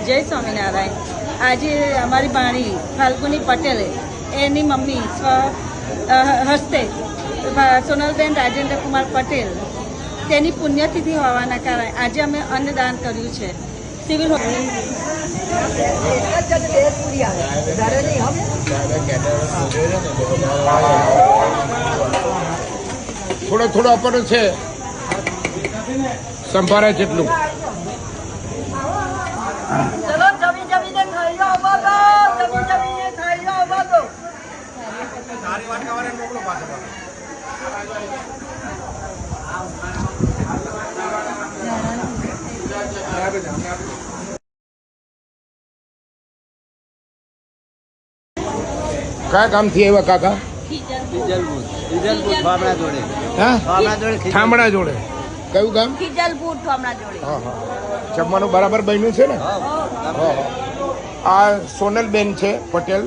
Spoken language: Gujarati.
જય સ્વામિનારાયણ. આજે અમારી ભાણી ફાલ્ગુની પટેલે એની મમ્મી હસ્તે સોનલબેન રાજેન્દ્ર કુમાર પટેલ તેની પુણ્યતિથિ હોવાના કારણે આજે અમે અન્નદાન કર્યું છે. સિવિલ થોડો આપણને છે સંભાળે જેટલું. કયા ગામથી આવ્યા કાકા? ઠામણા જોડે. કયું ગામ? હા હા. જમવાનું બરાબર બન્યું છે ને? આ સોનલબેન છે પટેલ